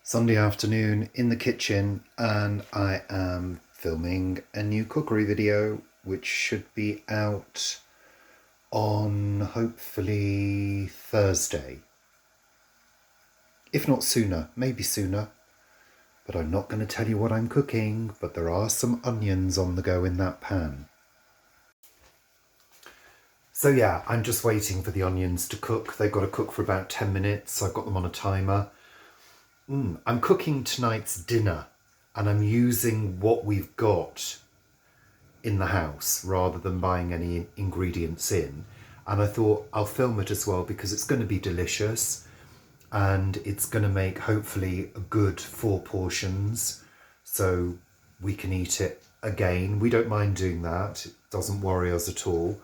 Sunday afternoon in the kitchen, and I am filming a new cookery video which should be out on hopefully Thursday, if not sooner, maybe sooner. But I'm not going to tell you what I'm cooking, but there are some onions on the go in that pan. So yeah, I'm just waiting for the onions to cook. They've got to cook for about 10 minutes. I've got them on a timer. I'm cooking tonight's dinner, and I'm using what we've got in the house rather than buying any ingredients in. And I thought I'll film it as well because it's going to be delicious and it's going to make hopefully a good 4 portions so we can eat it again. We don't mind doing that. It doesn't worry us at all.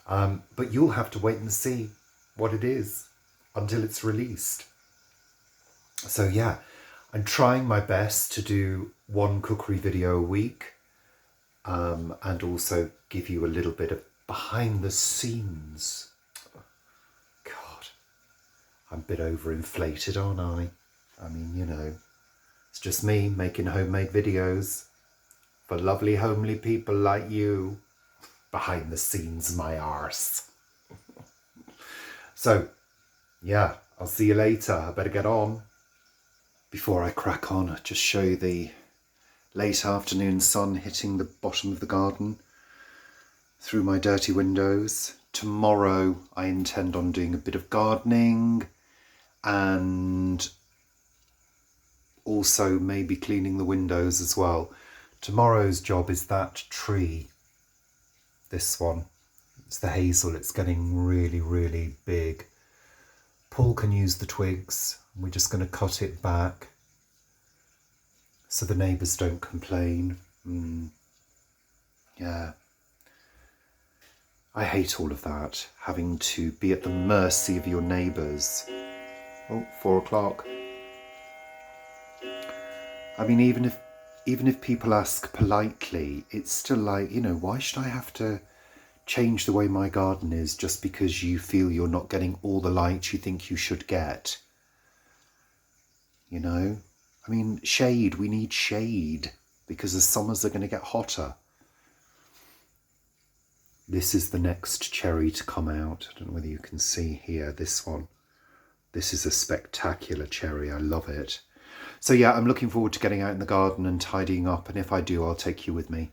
But you'll have to wait and see what it is until it's released. So yeah, I'm trying my best to do 1 cookery video a week, and also give you a little bit of behind the scenes. God, I'm a bit overinflated, aren't I? I mean, you know, it's just me making homemade videos for lovely homely people like you. Behind the scenes, my arse. So, yeah, I'll see you later. I better get on. Before I crack on, I'll just show you the late afternoon sun hitting the bottom of the garden through my dirty windows. Tomorrow I intend on doing a bit of gardening and also maybe cleaning the windows as well. Tomorrow's job is that tree. This one. It's the hazel. It's getting really, really big. Paul can use the twigs. We're just going to cut it back so the neighbours don't complain. Yeah. I hate all of that, having to be at the mercy of your neighbours. Oh, 4 o'clock. I mean, even if people ask politely, it's still like, you know, why should I have to change the way my garden is just because you feel you're not getting all the light you think you should get? You know? I mean, shade, we need shade because the summers are going to get hotter. This is the next cherry to come out. I don't know whether you can see here, this one. This is a spectacular cherry. I love it. So yeah, I'm looking forward to getting out in the garden and tidying up. And if I do, I'll take you with me.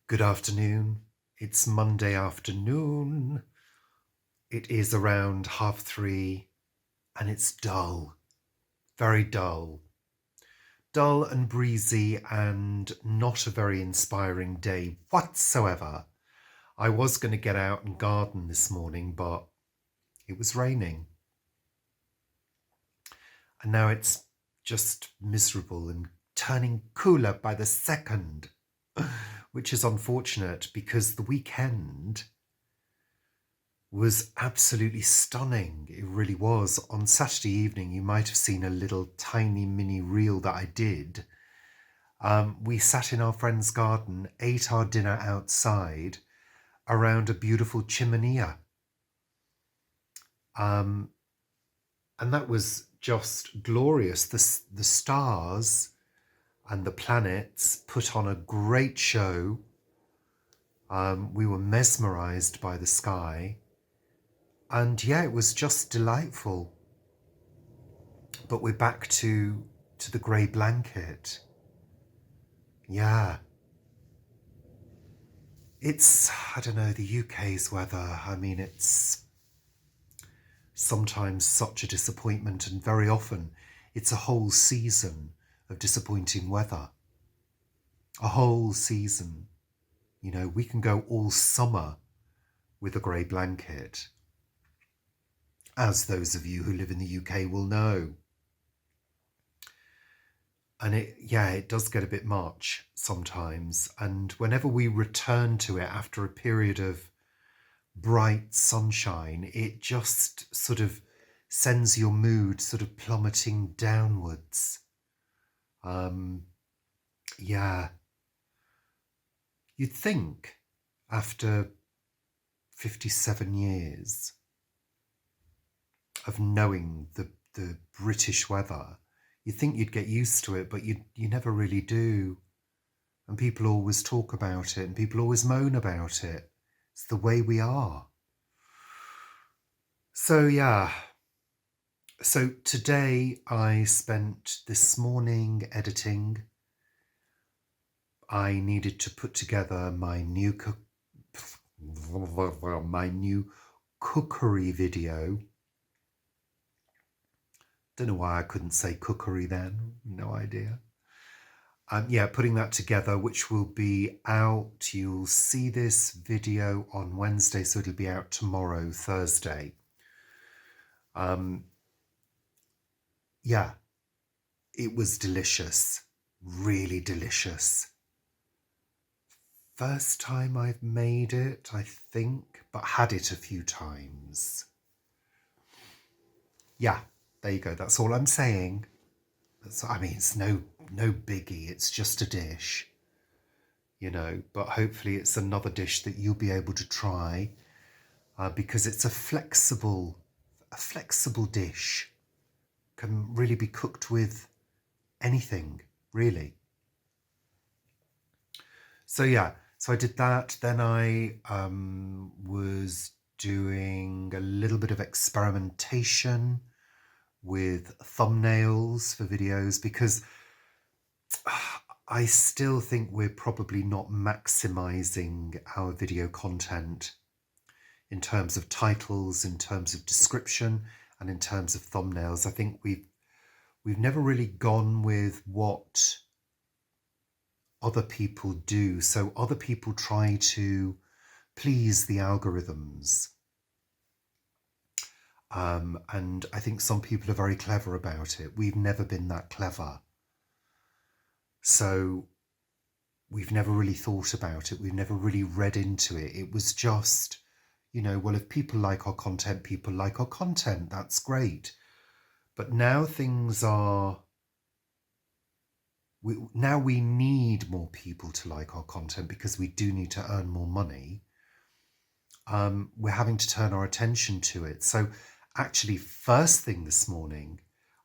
Good afternoon. It's Monday afternoon. It is around 3:30 and it's dull. Very dull. Dull and breezy and not a very inspiring day whatsoever. I was going to get out and garden this morning, but it was raining. And now it's just miserable and turning cooler by the second, which is unfortunate because the weekend was absolutely stunning. It really was. On Saturday evening, you might have seen a little tiny mini reel that I did. We sat in our friend's garden, ate our dinner outside around a beautiful chimenea. And that was just glorious. The stars and the planets put on a great show. We were mesmerized by the sky. And yeah, it was just delightful. But we're back to the grey blanket. Yeah. It's, I don't know, the UK's weather. I mean, it's sometimes such a disappointment, and very often it's a whole season of disappointing weather. A whole season. You know, we can go all summer with a grey blanket, as those of you who live in the UK will know. And it does get a bit much sometimes. And whenever we return to it after a period of bright sunshine, it just sort of sends your mood sort of plummeting downwards. Yeah, you'd think after 57 years of knowing the British weather, you'd think you'd get used to it, but you never really do. And people always talk about it and people always moan about it. It's the way we are. So, yeah. So today I spent this morning editing. I needed to put together my new cookery video. Don't know why I couldn't say cookery then. No idea. Yeah, putting that together, which will be out. You'll see this video on Wednesday, so it'll be out tomorrow, Thursday. Yeah, it was delicious. Really delicious. First time I've made it, I think, but had it a few times. Yeah, there you go. That's all I'm saying. I mean, it's no biggie. It's just a dish, but hopefully it's another dish that you'll be able to try because it's a flexible dish. Can really be cooked with anything, really. So yeah, so I did that. Then I was doing a little bit of experimentation with thumbnails for videos because I still think we're probably not maximizing our video content in terms of titles, in terms of description, and in terms of thumbnails. I think we've never really gone with what other people do. So other people try to please the algorithms. And I think some people are very clever about it. We've never been that clever. So we've never really thought about it. We've never really read into it. It was just, well, if people like our content, people like our content. That's great. But now things are... now we need more people to like our content because we do need to earn more money. We're having to turn our attention to it. So actually, first thing this morning,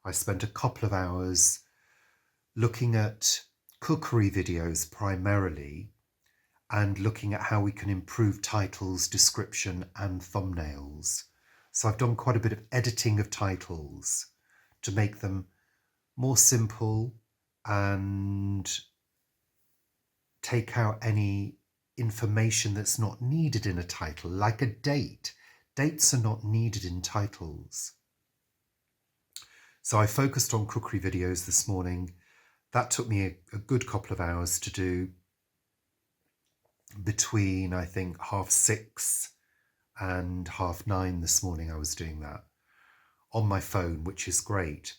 I spent a couple of hours looking at cookery videos primarily and looking at how we can improve titles, description, and thumbnails. So I've done quite a bit of editing of titles to make them more simple and take out any information that's not needed in a title, like a date. Dates are not needed in titles. So I focused on cookery videos this morning. That took me a good couple of hours to do. Between, I think, 6:30 and 9:30 this morning, I was doing that on my phone, which is great.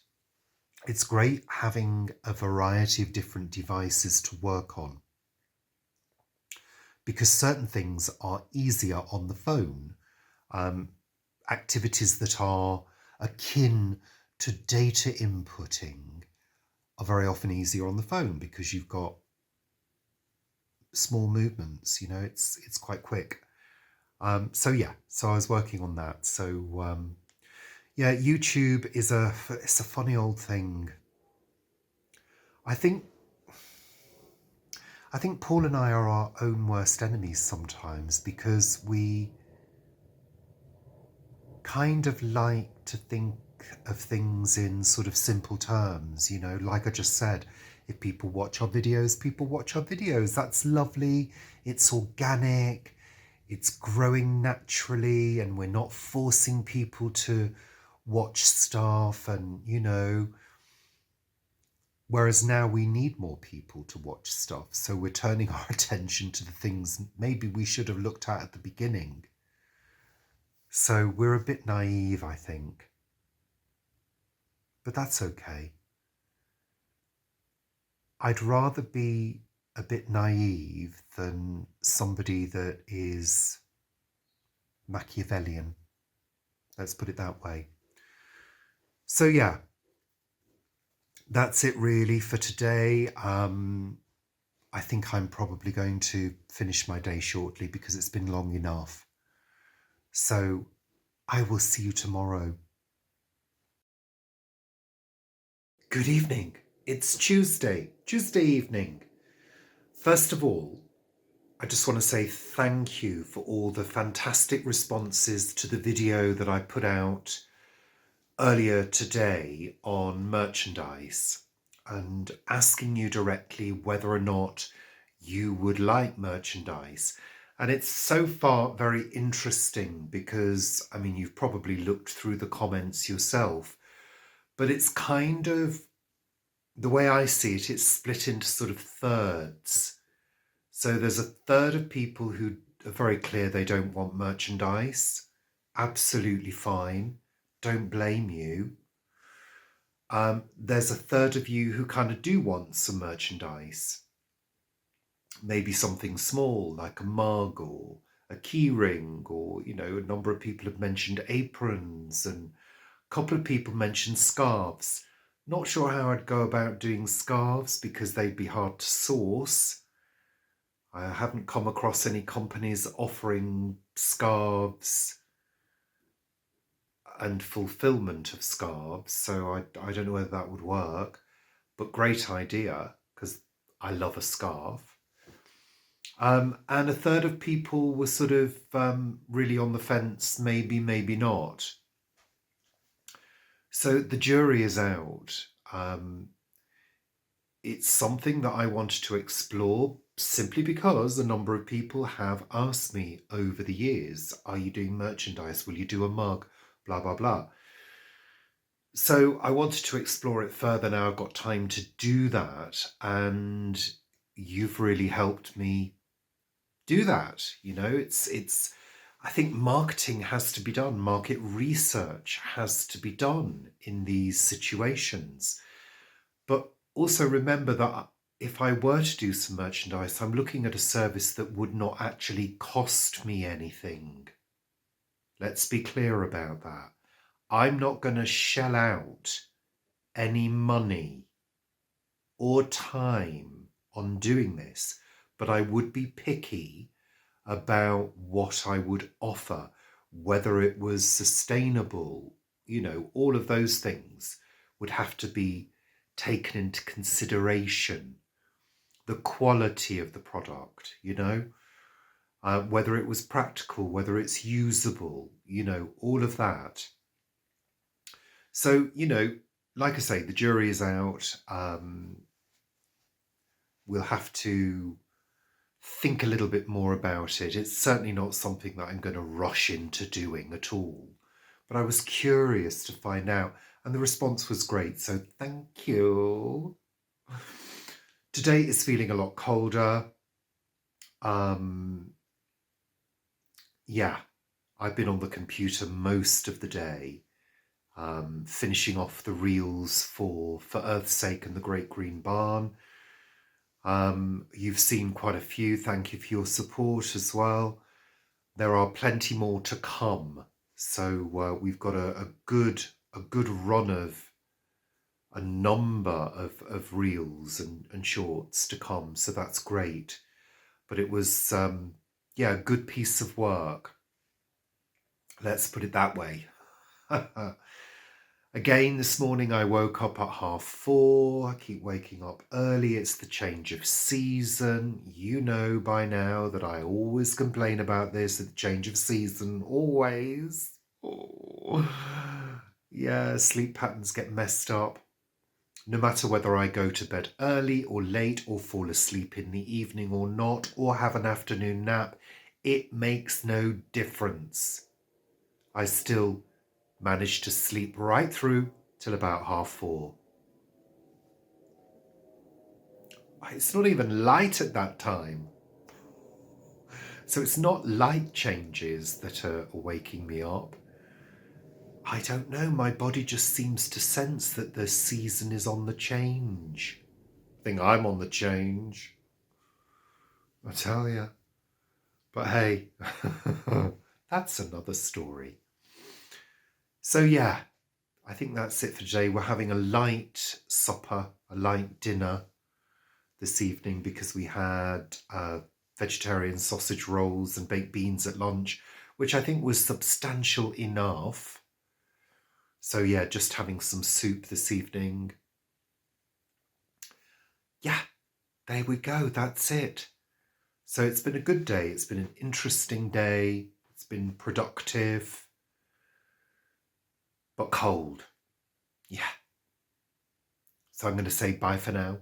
It's great having a variety of different devices to work on because certain things are easier on the phone. Activities that are akin to data inputting are very often easier on the phone because you've got small movements, it's quite quick. So I was working on that. So yeah, YouTube is it's a funny old thing. I think Paul and I are our own worst enemies sometimes because we kind of like to think of things in sort of simple terms, like I just said, if people watch our videos, people watch our videos. That's lovely. It's organic. It's growing naturally, and we're not forcing people to watch stuff and, whereas now we need more people to watch stuff. So we're turning our attention to the things maybe we should have looked at the beginning. So we're a bit naive, I think. But that's okay. I'd rather be a bit naive than somebody that is Machiavellian. Let's put it that way. So yeah, That's it really for today. I think I'm probably going to finish my day shortly because it's been long enough. So I will see you tomorrow. Good evening. It's Tuesday evening. First of all, I just want to say thank you for all the fantastic responses to the video that I put out earlier today on merchandise and asking you directly whether or not you would like merchandise. And it's so far very interesting because, I mean, you've probably looked through the comments yourself, but it's kind of the way I see it, it's split into sort of thirds. So there's a third of people who are very clear they don't want merchandise. Absolutely fine. Don't blame you. There's a third of you who kind of do want some merchandise. Maybe something small like a mug or a key ring, or, you know, a number of people have mentioned aprons and a couple of people mentioned scarves. Not sure how I'd go about doing scarves because they'd be hard to source. I haven't come across any companies offering scarves and fulfillment of scarves, so I don't know whether that would work, but great idea because I love a scarf. And a third of people were sort of really on the fence, maybe, maybe not. So the jury is out. It's something that I wanted to explore simply because a number of people have asked me over the years, are you doing merchandise? Will you do a mug? Blah, blah, blah. So I wanted to explore it further now. I've got time to do that. And you've really helped me do that. You know, I think marketing has to be done. Market research has to be done in these situations. But also remember that if I were to do some merchandise, I'm looking at a service that would not actually cost me anything. Let's be clear about that. I'm not going to shell out any money or time on doing this, but I would be picky about what I would offer, whether it was sustainable, you know, all of those things would have to be taken into consideration. The quality of the product, you know, whether it was practical, whether it's usable, you know, all of that. So, you know, like I say, the jury is out. We'll have to think a little bit more about it. It's certainly not something that I'm going to rush into doing at all. But I was curious to find out, and the response was great, so thank you. Today is feeling a lot colder. Yeah, I've been on the computer most of the day, finishing off the reels for Earth's Sake and the Great Green Barn. You've seen quite a few. Thank you for your support as well. There are plenty more to come. So we've got a good run of a number of reels and shorts to come. So that's great. But it was, yeah, a good piece of work. Let's put it that way. Again, this morning I woke up at 4:30. I keep waking up early. It's the change of season. You know by now that I always complain about this, the change of season, always. Oh. Yeah, sleep patterns get messed up. No matter whether I go to bed early or late or fall asleep in the evening or not, or have an afternoon nap, it makes no difference. I still managed to sleep right through till about 4:30. It's not even light at that time. So it's not light changes that are waking me up. I don't know, my body just seems to sense that the season is on the change. I think I'm on the change, I tell you. But hey, that's another story. So yeah, I think that's it for today. We're having a light supper, a light dinner this evening because we had vegetarian sausage rolls and baked beans at lunch, which I think was substantial enough. So yeah, just having some soup this evening. Yeah, there we go. That's it. So it's been a good day. It's been an interesting day. It's been productive, but cold. Yeah. So I'm going to say bye for now,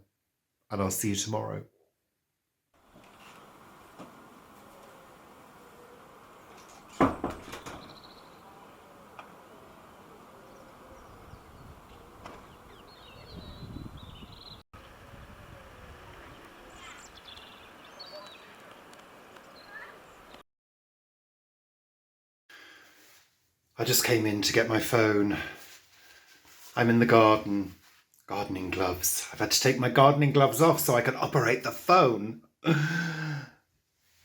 and I'll see you tomorrow. I just came in to get my phone. I'm in the garden. Gardening gloves. I've had to take my gardening gloves off so I can operate the phone.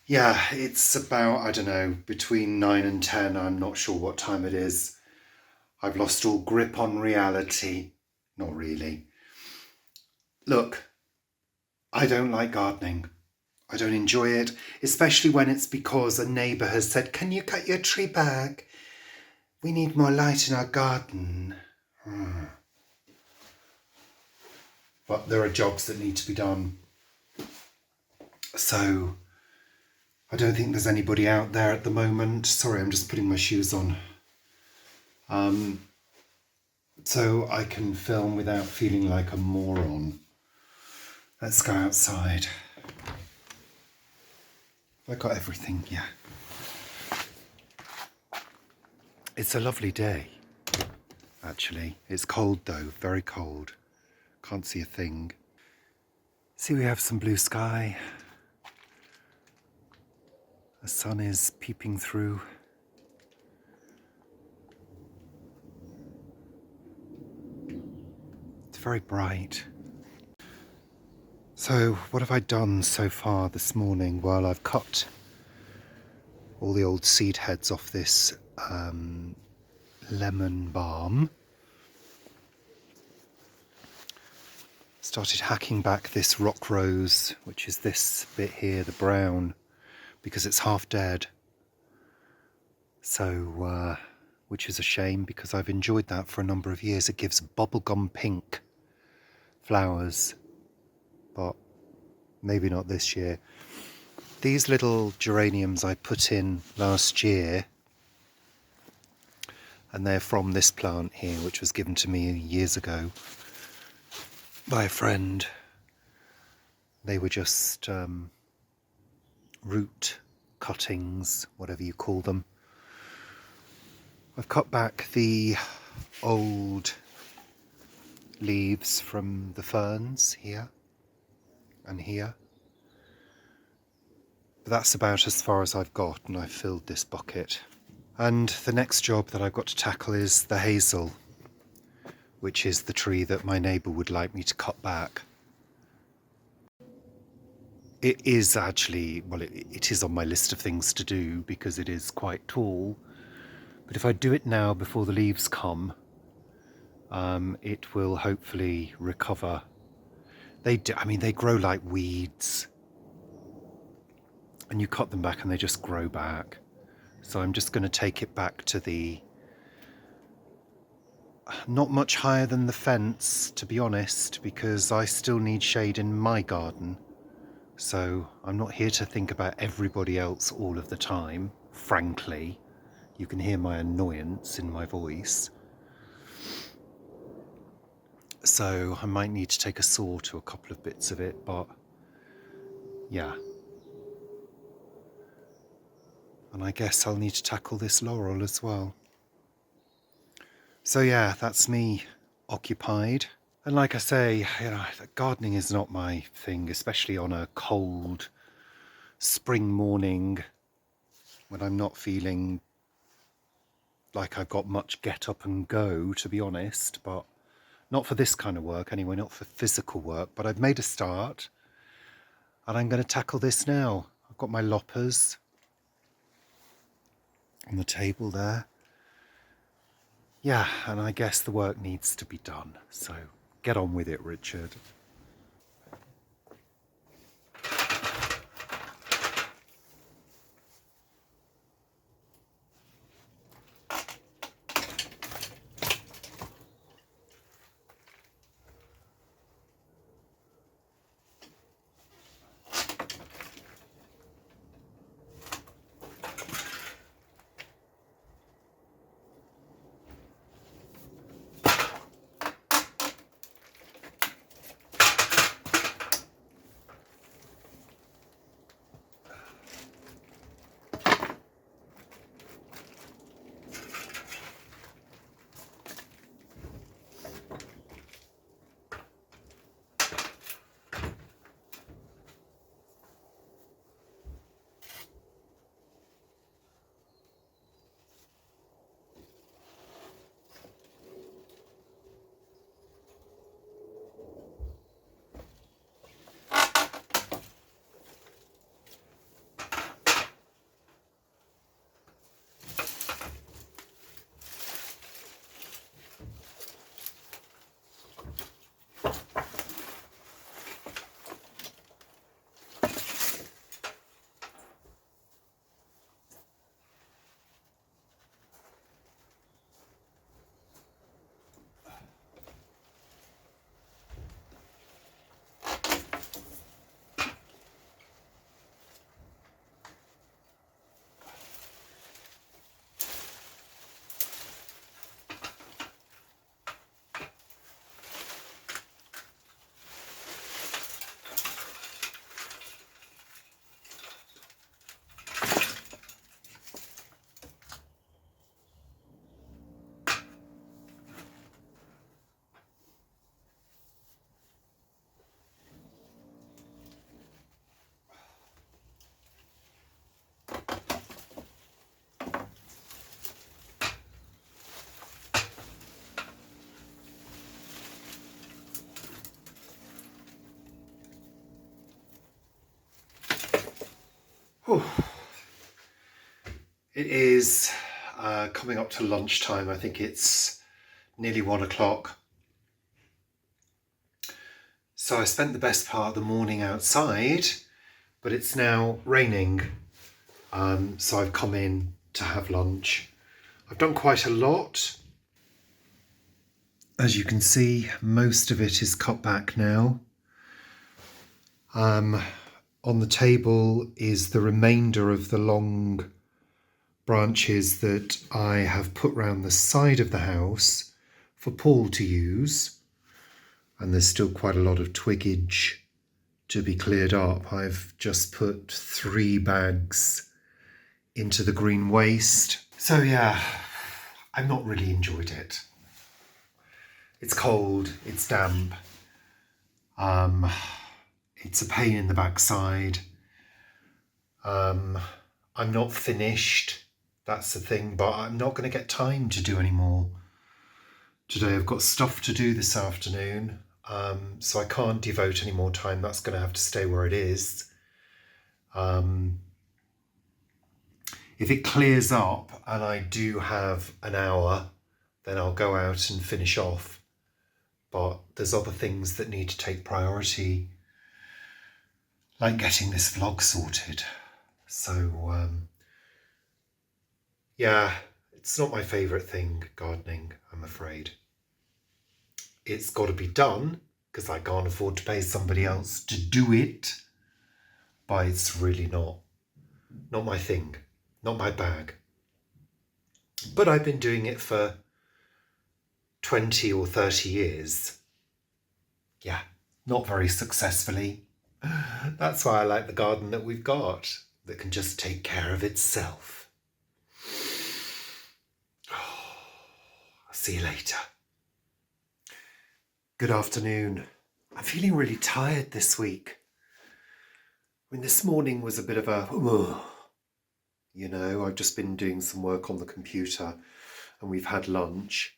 Yeah, it's about, I don't know, between 9 and 10. I'm not sure what time it is. I've lost all grip on reality. Not really. Look, I don't like gardening. I don't enjoy it, especially when it's because a neighbour has said, "Can you cut your tree back? We need more light in our garden." But there are jobs that need to be done. So I don't think there's anybody out there at the moment. Sorry, I'm just putting my shoes on. So I can film without feeling like a moron. Let's go outside. I got everything, yeah. It's a lovely day, actually. It's cold though, very cold. Can't see a thing. See, we have some blue sky. The sun is peeping through. It's very bright. So what have I done so far this morning? Well, I've cut all the old seed heads off this lemon balm. Started hacking back this rock rose, which is this bit here, the brown, because it's half dead. So, which is a shame because I've enjoyed that for a number of years. It gives bubblegum pink flowers, but maybe not this year. These little geraniums I put in last year, and they're from this plant here, which was given to me years ago by a friend. They were just root cuttings, whatever you call them. I've cut back the old leaves from the ferns here and here. But that's about as far as I've got, and I've filled this bucket. And the next job that I've got to tackle is the hazel, which is the tree that my neighbour would like me to cut back. It is actually, well, it is on my list of things to do because it is quite tall. But if I do it now before the leaves come, it will hopefully recover. They grow like weeds. And you cut them back and they just grow back. So I'm just going to take it back to the... not much higher than the fence, to be honest, because I still need shade in my garden. So I'm not here to think about everybody else all of the time, frankly. You can hear my annoyance in my voice. So I might need to take a saw to a couple of bits of it, but yeah. And I guess I'll need to tackle this laurel as well. So yeah, that's me occupied. And like I say, gardening is not my thing, especially on a cold spring morning when I'm not feeling like I've got much get up and go, to be honest, but not for this kind of work anyway, not for physical work. But I've made a start and I'm going to tackle this now. I've got my loppers on the table there. Yeah, and I guess the work needs to be done. So get on with it, Richard. Whew. It is coming up to lunchtime. I think it's nearly 1 o'clock. So I spent the best part of the morning outside, but it's now raining. So I've come in to have lunch. I've done quite a lot. As you can see, most of it is cut back now. On the table is the remainder of the long branches that I have put round the side of the house for Paul to use. And there's still quite a lot of twiggage to be cleared up. I've just put 3 bags into the green waste. So yeah, I've not really enjoyed it. It's cold, it's damp. It's a pain in the backside. I'm not finished, that's the thing, but I'm not going to get time to do any more today. I've got stuff to do this afternoon, so I can't devote any more time. That's going to have to stay where it is. If it clears up and I do have an hour, then I'll go out and finish off. But there's other things that need to take priority, like getting this vlog sorted. So, yeah, it's not my favourite thing, gardening, I'm afraid. It's got to be done because I can't afford to pay somebody else to do it. But it's really not my thing, not my bag. But I've been doing it for 20 or 30 years. Yeah, not very successfully. That's why I like the garden that we've got, that can just take care of itself. I'll see you later. Good afternoon. I'm feeling really tired this week. I mean, this morning was a bit of a, I've just been doing some work on the computer and we've had lunch.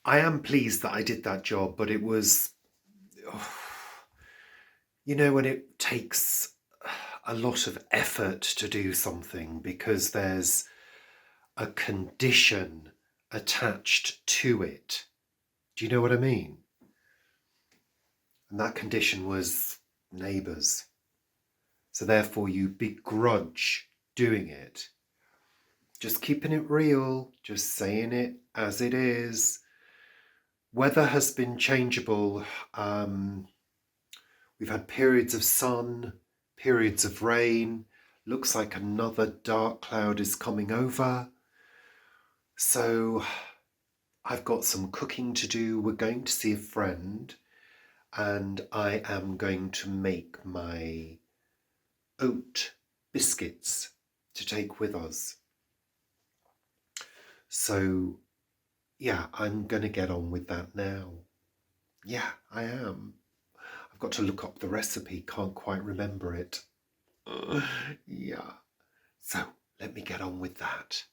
I am pleased that I did that job, but it was, when it takes a lot of effort to do something because there's a condition attached to it. Do you know what I mean? And that condition was neighbours. So therefore you begrudge doing it. Just keeping it real, just saying it as it is. Weather has been changeable. We've had periods of sun, periods of rain. Looks like another dark cloud is coming over. So I've got some cooking to do. We're going to see a friend and I am going to make my oat biscuits to take with us. So yeah, I'm going to get on with that now. Yeah, I am. I've got to look up the recipe, can't quite remember it. Yeah, so let me get on with that.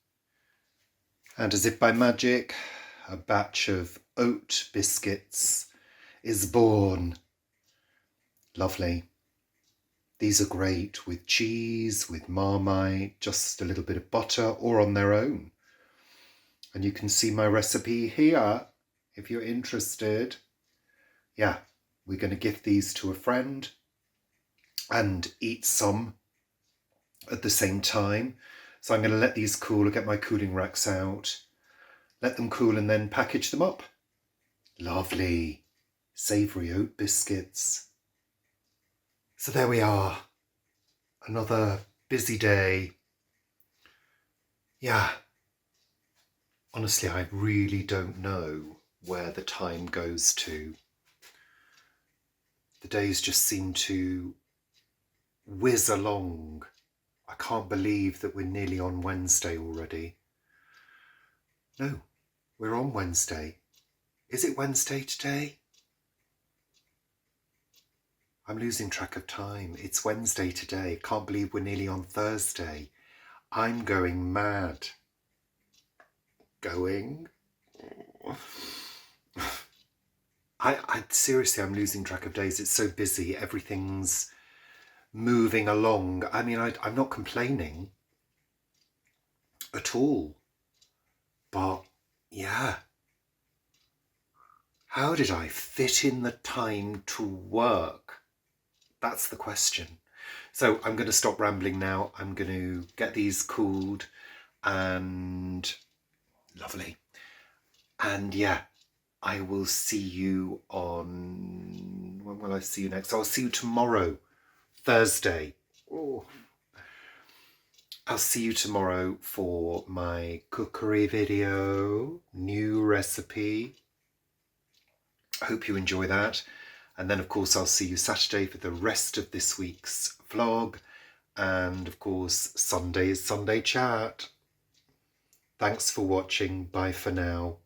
And as if by magic, a batch of oat biscuits is born. Lovely. These are great with cheese, with Marmite, just a little bit of butter, or on their own. And you can see my recipe here if you're interested. Yeah, we're going to gift these to a friend and eat some at the same time. So I'm going to let these cool. I'll get my cooling racks out, let them cool and then package them up. Lovely savoury oat biscuits. So there we are. Another busy day. Yeah. Honestly, I really don't know where the time goes to. The days just seem to whiz along. I can't believe that we're nearly on Wednesday already. No, we're on Wednesday. Is it Wednesday today? I'm losing track of time. It's Wednesday today. Can't believe we're nearly on Thursday. I'm going mad. Going? I seriously, I'm losing track of days. It's so busy. Everything's moving along. I mean, I'm not complaining at all. But yeah, how did I fit in the time to work? That's the question. So I'm going to stop rambling now. I'm going to get these cooled and lovely. And yeah, I will see you on... When will I see you next? I'll see you tomorrow, Thursday. Oh. I'll see you tomorrow for my cookery video, new recipe. I hope you enjoy that. And then, of course, I'll see you Saturday for the rest of this week's vlog. And, of course, Sunday is Sunday chat. Thanks for watching. Bye for now.